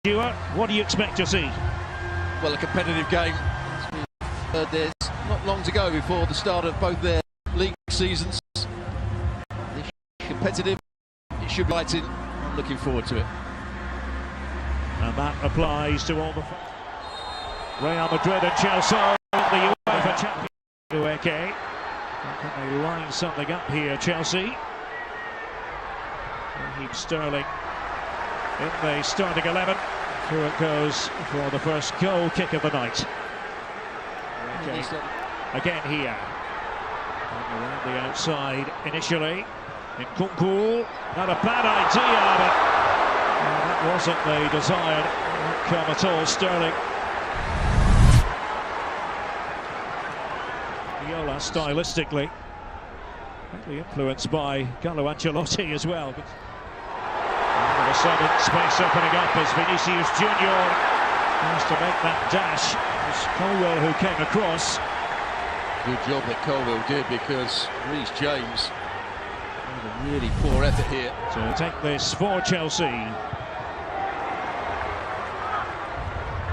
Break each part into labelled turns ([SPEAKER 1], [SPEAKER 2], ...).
[SPEAKER 1] What do you expect to see?
[SPEAKER 2] Well, a competitive game. There's not long to go before the start of both their league seasons. Competitive, it should be lighting. I'm looking forward to it.
[SPEAKER 1] And that applies to all the Real Madrid and Chelsea, the UEFA champions. Okay, can they line something up here, Chelsea? Raheem Sterling in the starting 11. Through it goes for the first goal kick of the night. Okay. Again here. Around the outside initially. In Kunku. Not a bad idea, but that wasn't the desired outcome at all. Sterling. Viola stylistically. Partly influenced by Carlo Ancelotti as well. But all of a sudden, space opening up as Vinicius Junior has to make that dash. It's Colwell who came across.
[SPEAKER 2] Good job that Colwell did, because Reece James had a really poor effort here.
[SPEAKER 1] To take this for Chelsea.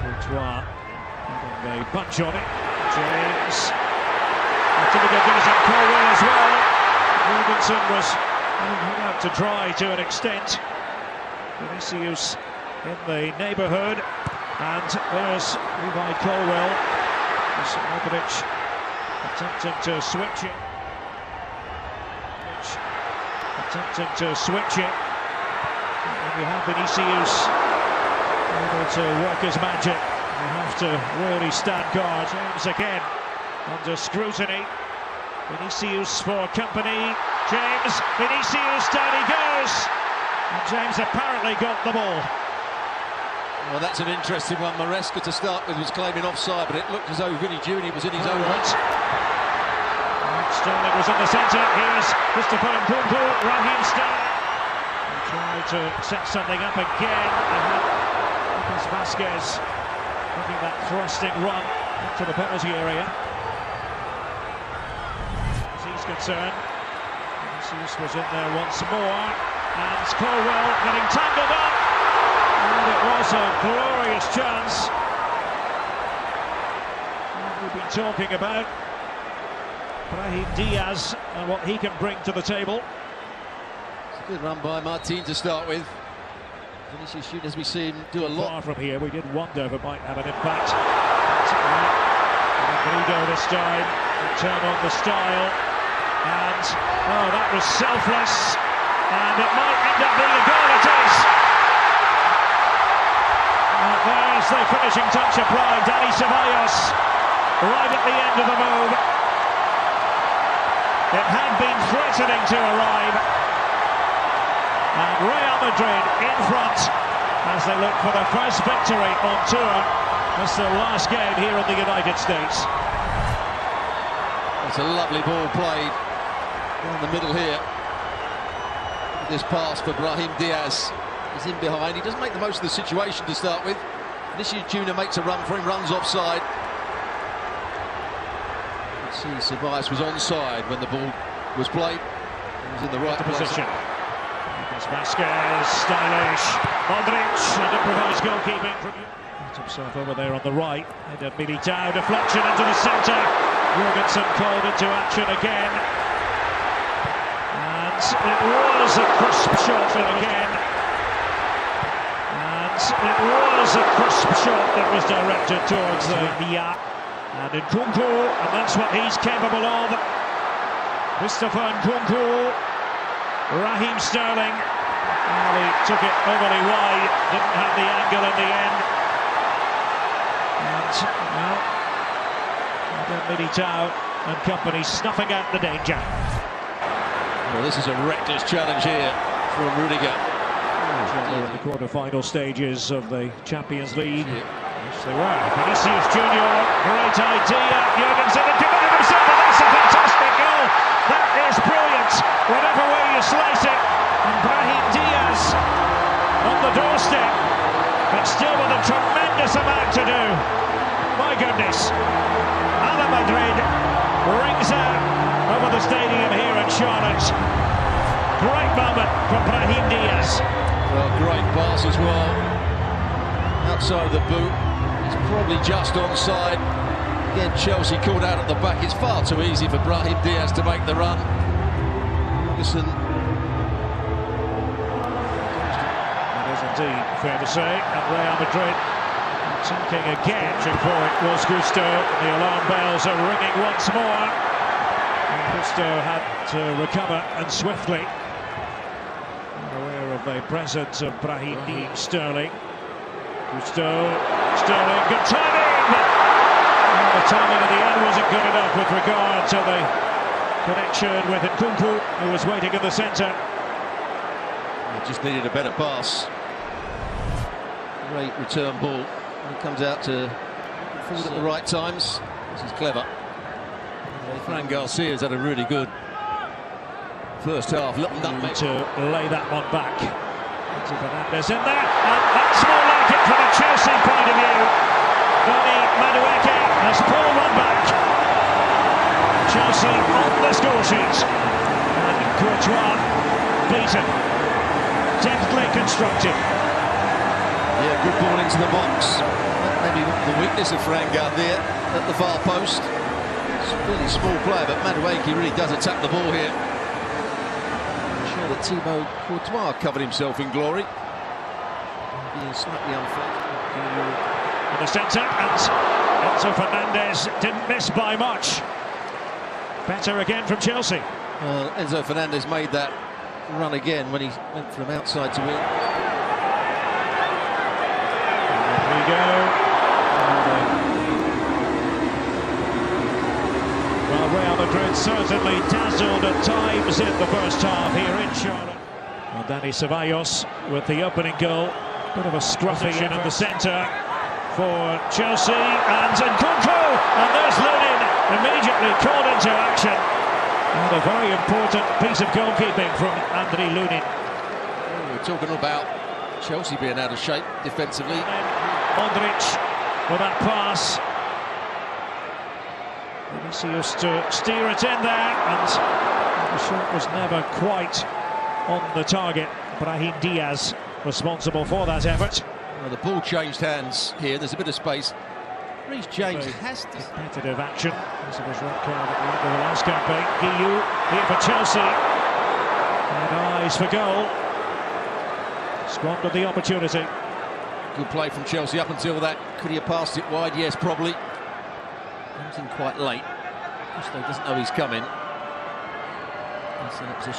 [SPEAKER 1] Courtois having a punch on it. James. Typical finishing Colwell as well. Wilkinson was hung out to dry to an extent. Vinicius in the neighbourhood, and there's Levi Colwell. Modric attempting to switch it. And we have Vinicius able to work his magic. You have to really stand guard. James again under scrutiny. Vinicius for company. James, Vinicius, down he goes. And James apparently got the ball.
[SPEAKER 2] Well, that's an interesting one. Maresca to start with was claiming offside, but it looked as though Vinny Junior was in his own right.
[SPEAKER 1] Sterling was in the centre. Here's Christopher Nkunku, Raheem Sterling. He tried to set something up again. Lucas Vazquez making that thrusting run into the penalty area. As he's concerned, Vinicius was in there once more. And Colwell getting tangled up, and it was a glorious chance. And we've been talking about Brahim Diaz and what he can bring to the table.
[SPEAKER 2] It's a good run by Martin to start with. Vinicius Junior, as we see him do a lot.
[SPEAKER 1] Far from here, we did wonder if it might have an impact. Mourinho this time, turn on the style, and oh, that was selfless. And it might end up being a goal, it is. And there's the finishing touch applied. Dani Ceballos, right at the end of the move. It had been threatening to arrive. And Real Madrid in front as they look for their first victory on tour. That's their last game here in the United States.
[SPEAKER 2] It's a lovely ball played in the middle here. This pass for Brahim Diaz. He's in behind. He doesn't make the most of the situation to start with. Vinicius Junior makes a run for him, runs offside. You see Ceballos was onside when the ball was played. He was in the right
[SPEAKER 1] position. Vazquez, stylish. Modric, and improvised goalkeeping from you. Got himself over there on the right. And a Militao deflection into the centre. Jorgensen called into action again. It was a crisp shot again, and it was a crisp shot that was directed towards the Via and Nkunku, and that's what he's capable of. Christopher Nkunku, Raheem Sterling. Well, he took it overly wide, didn't have the angle in the end, and well, Militao and company snuffing out the danger.
[SPEAKER 2] Well, this is a reckless challenge here from Rudiger.
[SPEAKER 1] In the quarter-final stages of the Champions League. Yes, they were. Vinicius Junior, great idea. Jorgensen had committed himself, and that's a fantastic goal. That is brilliant, whatever way you slice it. And Brahim Diaz on the doorstep, but still with a tremendous amount to do. My goodness. Madrid rings out over the stadium here in Charlotte. Great moment from Brahim Diaz.
[SPEAKER 2] Well, great pass as well. outside of the boot. He's probably just onside. Again, Chelsea called out at the back. It's far too easy for Brahim Diaz to make the run. Listen.
[SPEAKER 1] That is indeed fair to say. And Real Madrid attacking again. For it was Gusto. The alarm bells are ringing once more. And Gusto had to recover, and swiftly. Aware of the presence of Brahim Sterling. Gusto. Sterling. Good timing! Well, the timing at the end wasn't good enough with regard to the connection with Nkunku, who was waiting in the centre.
[SPEAKER 2] He just needed a better pass. Great return ball. He comes out to forward at the right times. This is clever. Fran Garcia's had a really good first half. Little nutmeg
[SPEAKER 1] to lay that one back. Fernandes in there, and that's more like it from a Chelsea point of view. Donny Madueke has pulled one back. Chelsea on the score sheet, and Courtois beaten, deftly constructed.
[SPEAKER 2] Yeah, good ball into the box. Maybe the weakness of Fran Garcia at the far post. It's a really small player, but Madueke really does attack the ball here. I'm sure that Thibaut Courtois covered himself in glory. Being slightly unfair.
[SPEAKER 1] In the centre, and Enzo Fernandez didn't miss by much. Better again from Chelsea.
[SPEAKER 2] Enzo Fernandez made that run again when he went from outside to in.
[SPEAKER 1] There we go. Well, Real Madrid certainly dazzled at times in the first half here in Charlotte. Well, Dani Ceballos with the opening goal. Bit of a scruffy in the centre for Chelsea, and Nkunku, and there's Lunin immediately called into action. And a very important piece of goalkeeping from Andriy Lunin.
[SPEAKER 2] We're talking about Chelsea being out of shape defensively.
[SPEAKER 1] Modric with that pass. Vinicius to steer it in there, and the shot was never quite on the target. Brahim Diaz responsible for that effort.
[SPEAKER 2] Well, the ball changed hands here. There's a bit of space. Reece James has to...
[SPEAKER 1] Competitive action. This was red card at the end of the last campaign. Guillou here for Chelsea. And eyes for goal. Squandered the opportunity.
[SPEAKER 2] Good play from Chelsea up until that. Could he have passed it wide? Yes, probably. Comes in quite late. Gusto doesn't know he's coming. So it was a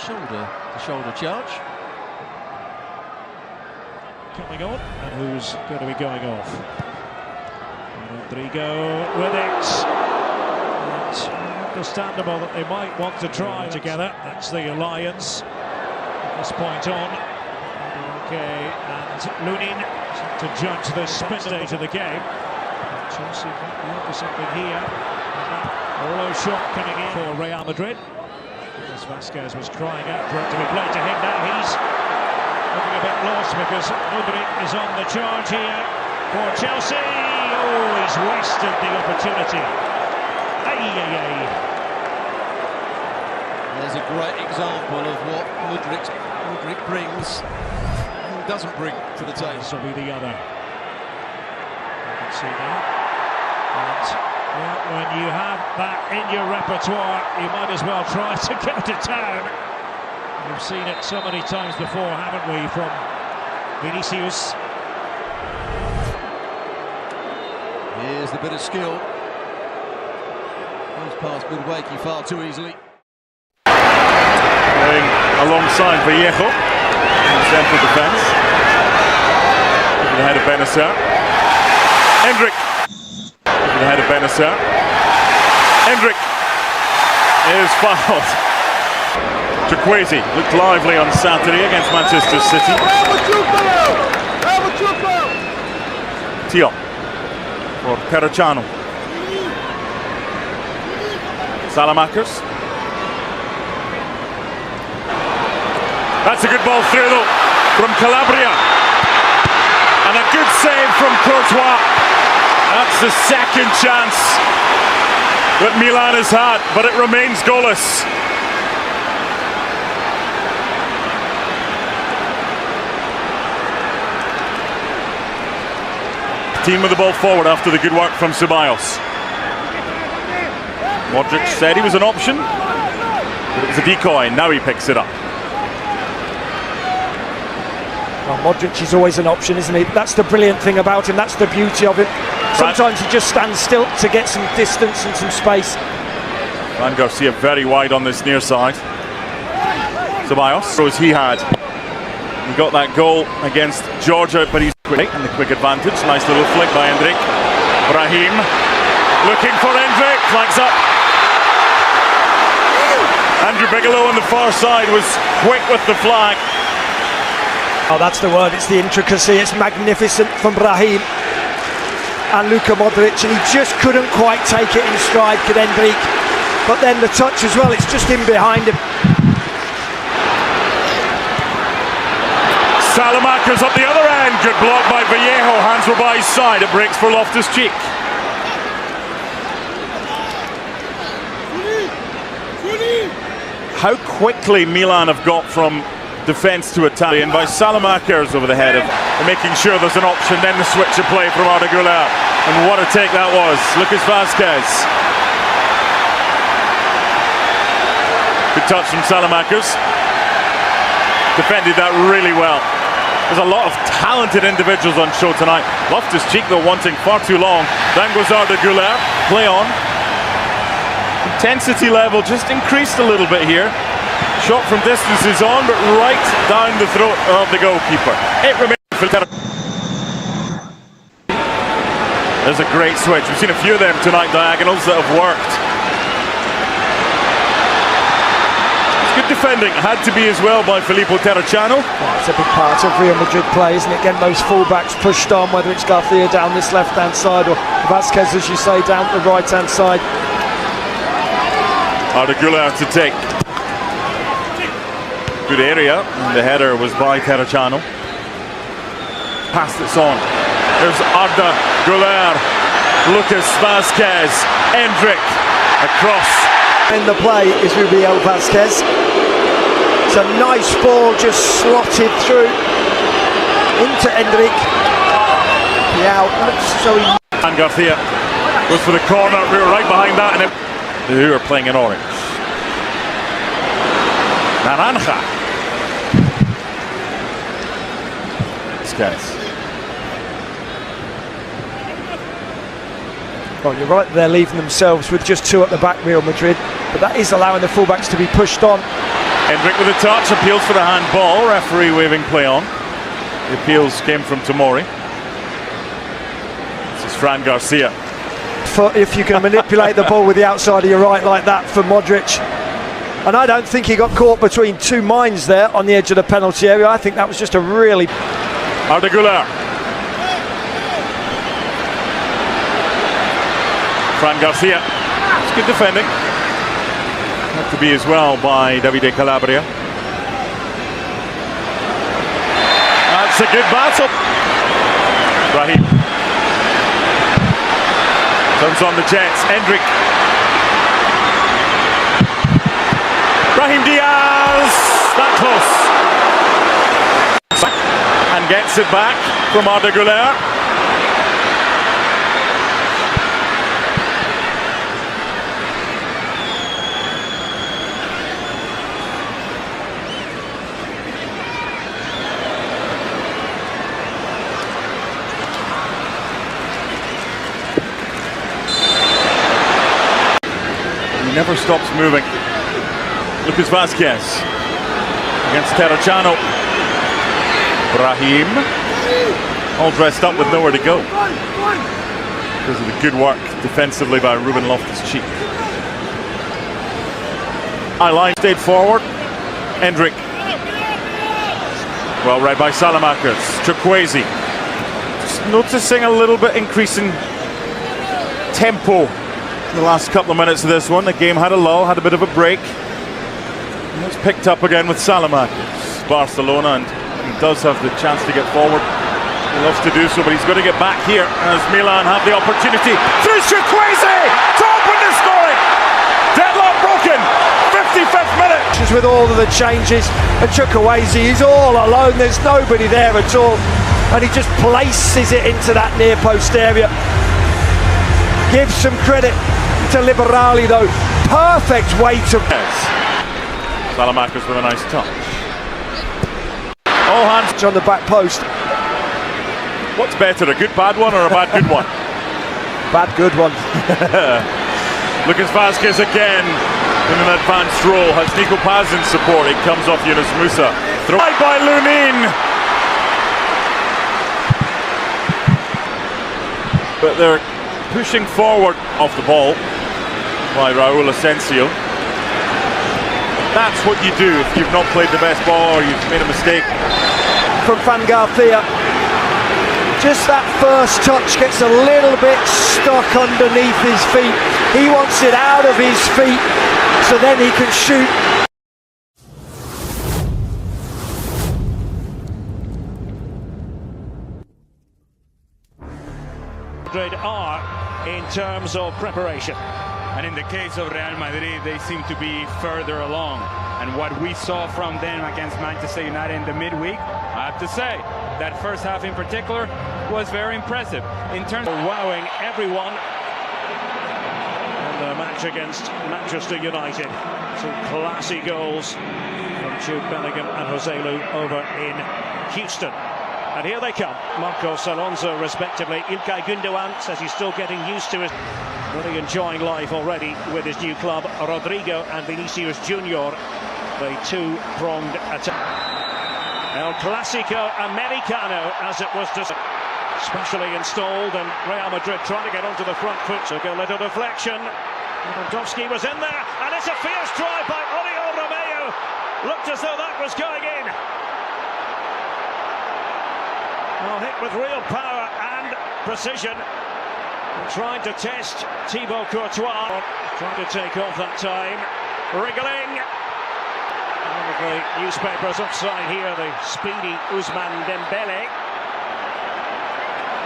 [SPEAKER 2] shoulder charge.
[SPEAKER 1] Coming on, and who's going to be going off? Rodrigo with it. And understandable that they might want to try together. That's the alliance at this point on. Okay, and Lunin to judge the spin stage of the game. Chelsea might be onto something here. Orlo shot coming in for Real Madrid. As Vasquez was crying out for it to be played to him. Now he's looking a bit lost because Modric is on the charge here for Chelsea. Oh, he's wasted the opportunity.
[SPEAKER 2] There's a great example of what Modric brings and doesn't bring to the table.
[SPEAKER 1] This will be the other. You can see that. And yeah, when you have that in your repertoire, you might as well try to go to town. We've seen it so many times before, haven't we, from Vinicius.
[SPEAKER 2] Here's the bit of skill. Goes past Madueke far too easily.
[SPEAKER 3] Going alongside Vallejo in the central defence. Over the head of Benacer. Hendrick. Over the head of Benacer. Hendrick is fouled. Chukwueze looked lively on Saturday against Manchester City. Tio for Perociano. Salamakers. That's a good ball through though from Calabria. And a good save from Courtois. That's the second chance that Milan has had, but it remains goalless. Team with the ball forward after the good work from Ceballos. Modric said he was an option, but it was a decoy. Now he picks it up.
[SPEAKER 4] Well, Modric is always an option, isn't he? That's the brilliant thing about him. That's the beauty of him. Sometimes he just stands still to get some distance and some space.
[SPEAKER 3] Fran Garcia very wide on this near side. Ceballos, so as he had. He got that goal against Georgia, but he's quick and the quick advantage. Nice little flick by Endrick. Brahim looking for Endrick, flags up. Andrew Bigelow on the far side was quick with the flag.
[SPEAKER 4] Oh, that's the word, it's the intricacy. It's magnificent from Brahim and Luka Modric, and he just couldn't quite take it in stride, could Endrick. But then the touch as well, it's just in behind him.
[SPEAKER 3] Salamaca's up the other end, good block by Vallejo, hands were by his side, it breaks for Loftus-Cheek. How quickly Milan have got from defence to attack, and by Salamaca's over the head of making sure there's an option, then the switch of play from Arda Güler, and what a take that was. Lucas Vazquez. Good touch from Salamaca's. Defended that really well. There's a lot of talented individuals on show tonight. Loftus-Cheek though wanting far too long. Then goes Arda Güler, play on. Intensity level just increased a little bit here. Shot from distance is on, but right down the throat of the goalkeeper. It remains for There's a great switch. We've seen a few of them tonight, diagonals that have worked. Good defending, had to be as well by Filippo Terracciano.
[SPEAKER 4] It's a big part of Real Madrid play, isn't it? Getting those fullbacks pushed on, whether it's Garcia down this left-hand side or Vazquez, as you say, down the right-hand side.
[SPEAKER 3] Arda Güler to take. Good area, and the header was by Terracciano. Pass that's on. There's Arda Güler, Lucas Vazquez, Endrick across.
[SPEAKER 4] In the play is Rubiel Vazquez. It's a nice ball just slotted through into Endrick.
[SPEAKER 3] And Garcia goes for the corner. We were right behind that, and who are playing in orange. Naranja. Vazquez.
[SPEAKER 4] Well, you're right, they're leaving themselves with just two at the back, Real Madrid, but that is allowing the fullbacks to be pushed on.
[SPEAKER 3] Endrick with a touch, appeals for the handball, referee waving play on. The appeals came from Tomori. This is Fran Garcia.
[SPEAKER 4] If you can manipulate the ball with the outside of your right like that for Modric. And I don't think he got caught between two minds there on the edge of the penalty area. I think that was just a really...
[SPEAKER 3] Arda Güler. Fran Garcia, it's good defending. Had to be as well by Davide Calabria. That's a good battle. Brahim. Turns on the Jets. Endrick. Brahim Diaz. That close. And gets it back from Arda Güler. He never stops moving. Lucas Vazquez against Terracciano. Brahim, all dressed up with nowhere to go because of the good work defensively by Ruben Loftus-Cheek. Line stayed forward. Endrick. Well read by Salamaca's. Chukwueze. Just noticing a little bit increasing tempo in the last couple of minutes of this one. The game had a lull, had a bit of a break. And it's picked up again with Salamaca's. Barcelona, and he does have the chance to get forward. He loves to do so, but he's got to get back here as Milan have the opportunity. Through Chukwueze to open the scoring. Deadlock broken. 55th minute.
[SPEAKER 4] With all of the changes, and Chukwueze is all alone. There's nobody there at all. and he just places it into that near post area. Give some credit to Liberali though, perfect way to...
[SPEAKER 3] Salamakers with a nice touch. All hands
[SPEAKER 4] on the back post.
[SPEAKER 3] What's better, a good bad one or a bad good one?
[SPEAKER 4] Bad good one.
[SPEAKER 3] Lucas Vazquez again in an advanced role, has Nico Paz in support, it comes off Yunus Musa. Thrown by Lunin! But they're pushing forward off the ball by Raul Asensio. That's what you do if you've not played the best ball or you've made a mistake.
[SPEAKER 4] From Van Garcia. Just that first touch gets a little bit stuck underneath his feet. He wants it out of his feet so then he can shoot.
[SPEAKER 1] Madrid are in terms of preparation.
[SPEAKER 5] And in the case of Real Madrid, they seem to be further along. And what we saw from them against Manchester United in the midweek, I have to say, that first half in particular was very impressive. In terms of
[SPEAKER 1] wowing everyone in the match against Manchester United. Two classy goals from Jude Bellingham and Joselu over in Houston. And here they come, Marcos Alonso respectively. Ilkay Gundogan says he's still getting used to it. Really enjoying life already with his new club. Rodrigo and Vinicius Junior, the two-pronged attack. El Clásico Americano, as it was just specially installed, and Real Madrid trying to get onto the front foot. Took a little deflection. Lewandowski was in there, and it's a fierce drive by Oriol Romeo. Looked as though that was going in. Well, hit with real power and precision. Trying to test Thibaut Courtois. Trying to take off that time. Wriggling. One of the newspapers offside here, the speedy Ousmane Dembélé.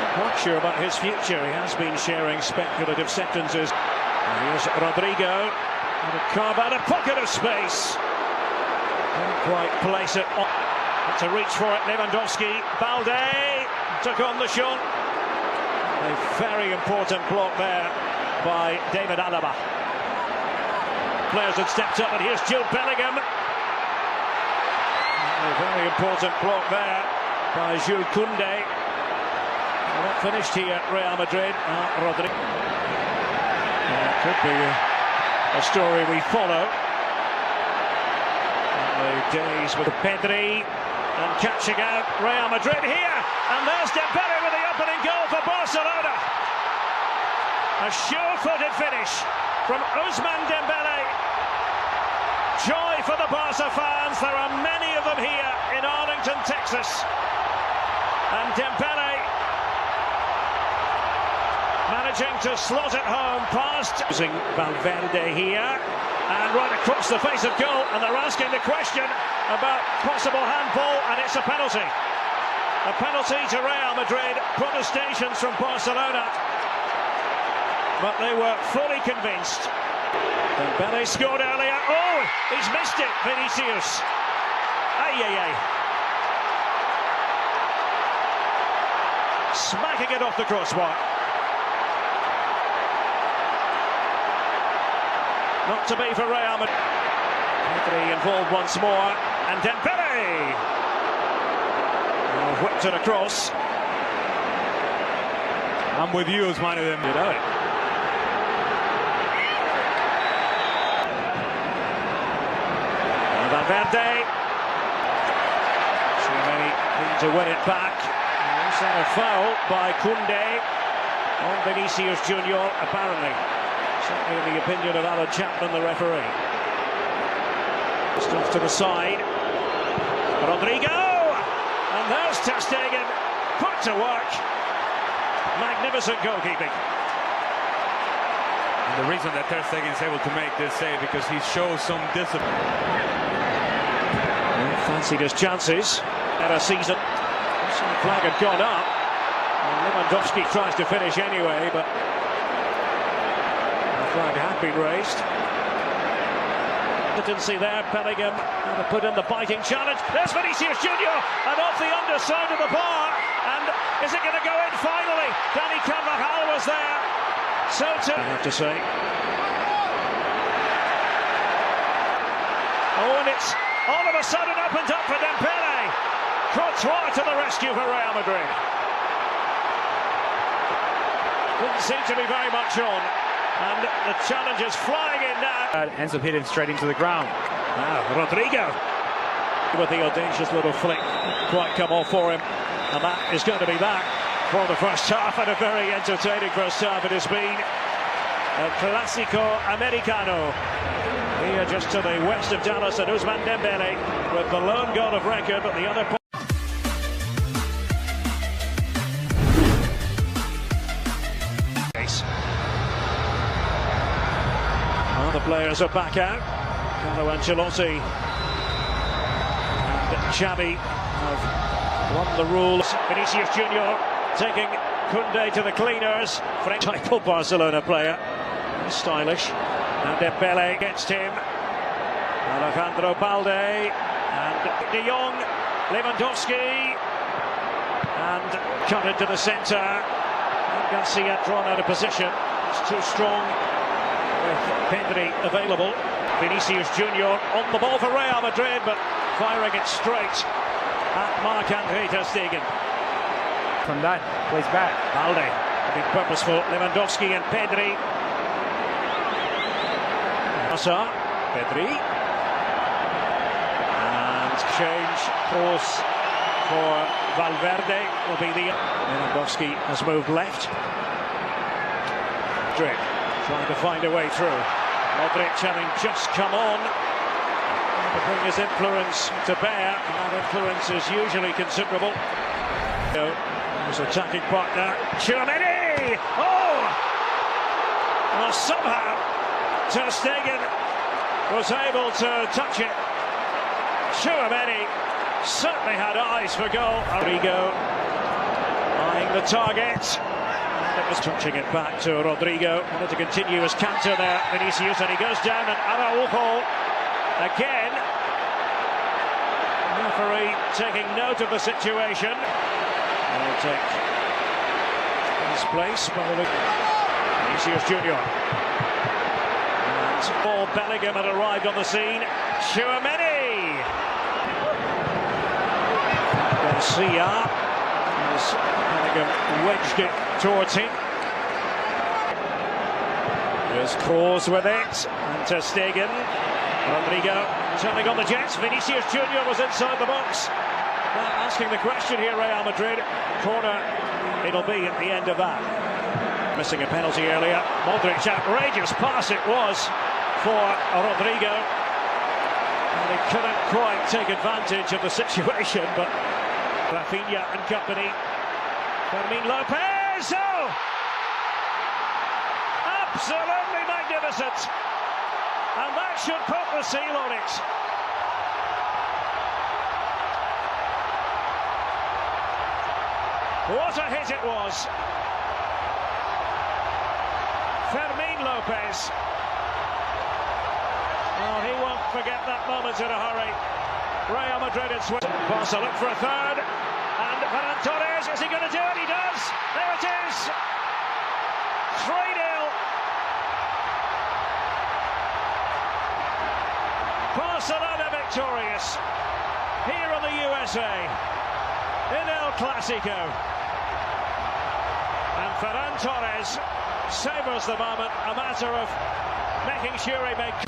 [SPEAKER 1] Not quite sure about his future. He has been sharing speculative sentences. And here's Rodrigo. And to carve out a pocket of space. Can't quite place it on. Had to reach for it, Lewandowski. Balde took on the shot. A very important block there by David Alaba. Players had stepped up, and here's Jude Bellingham. A very important block there by Jules Koundé. Well, not finished here at Real Madrid. Rodrigo. It could be a story we follow. The days with Pedri. And catching out Real Madrid here, and there's Dembélé with the opening goal for Barcelona. A sure-footed finish from Ousmane Dembélé. Joy for the Barca fans. There are many of them here in Arlington, Texas. And Dembélé managing to slot it home past. Using Valverde here. And right across the face of goal, and they're asking the question about possible handball, and it's a penalty. A penalty to Real Madrid, protestations from Barcelona, but they were fully convinced. Dembélé scored earlier. Oh, he's missed it, Vinicius. Smacking it off the crossbar. Not to be for Real Madrid. Pedri involved once more, and Dembélé whipped it across.
[SPEAKER 5] I'm with you as one of them.
[SPEAKER 1] You know it. And Valverde. Chimeni keen to win it back. Is that a foul by Koundé on Vinicius Junior, apparently. Certainly in the opinion of Alan Chapman, the referee. Just off to the side. Rodrigo! And there's ter Stegen. Put to work. Magnificent goalkeeping.
[SPEAKER 5] And the reason that ter Stegen is able to make this save because he shows some discipline.
[SPEAKER 1] Well, fancied his chances at a season. The flag had gone up. And Lewandowski tries to finish anyway, but flag had been raised. Hesitancy there, Bellingham to put in the biting challenge. There's Vinicius Junior, and off the underside of the bar. and is it going to go in finally? Danny Carvajal was there. So too, I have to say. Oh, and it's all of a sudden opened up for Dembele. Courtois to the rescue for Real Madrid. Didn't seem to be very much on, and the challenge is flying in now.
[SPEAKER 5] Ends up hitting straight into the ground.
[SPEAKER 1] Rodrigo with the audacious little flick, quite come off for him, and that is going to be that for the first half, and a very entertaining first half it has been. El Clásico Americano. Here just to the west of Dallas, and Ousmane Dembele with the lone goal of record, but the other. Well, the players are back out. Carlo Ancelotti and Xavi have won the rules. Vinicius Junior taking Koundé to the cleaners. French title Barcelona player. Stylish. And Dembele against him. Alejandro Balde and De Jong, Lewandowski, and cut into the centre. And Garcia drawn out of position. It's too strong with Pedri available. Vinicius Junior on the ball for Real Madrid, but firing it straight at Marc-André ter Stegen.
[SPEAKER 5] From that, plays back.
[SPEAKER 1] Balde, being purposeful. Lewandowski and Pedri. Pedri, and change course for Valverde will be the. Lewandowski has moved left. Madrid trying to find a way through. Modric having just come on to bring his influence to bear, and that influence is usually considerable. His attacking partner, Tchouaméni. Oh! Well, somehow ter Stegen was able to touch it. Tchouaméni certainly had eyes for goal. Rodrigo eyeing the target. And it was touching it back to Rodrigo. Wanted to continue his counter there, Vinicius, and he goes down, and Araujo again. Referee taking note of the situation. He'll take his place. Vinicius Junior. Paul Bellingham had arrived on the scene. Tchouaméni. Garcia as Bellingham wedged it towards him. There's Kroos with it, and ter Stegen. Rodrigo turning on the jets. Vinicius Junior was inside the box. Asking the question here, Real Madrid. Corner it'll be at the end of that. Missing a penalty earlier. Modric, outrageous pass it was for Rodrigo. And he couldn't quite take advantage of the situation, but Rafinha and company. Fermin Lopez! Oh! Absolutely magnificent! And that should put the seal on it. What a hit it was! Fermin Lopez. Well, he won't forget that moment in a hurry. Real Madrid and Barca look for a third. And Ferran Torres, is he going to do it? He does. There it is. 3-0. Barcelona victorious here in the USA in El Clásico. And Ferran Torres savors the moment, a matter of making sure he makes.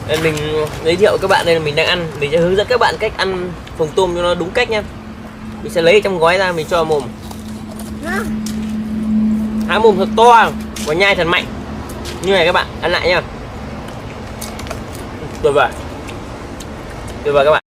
[SPEAKER 6] Nên mình giới thiệu các bạn đây là mình đang ăn, mình sẽ hướng dẫn các bạn cách ăn phồng tôm cho nó đúng cách nha. Mình sẽ lấy trong gói ra, mình cho vào mồm. Há mồm thật to và nhai thật mạnh. Như này các bạn, ăn lại nha. Tuyệt vời. Tuyệt vời các bạn.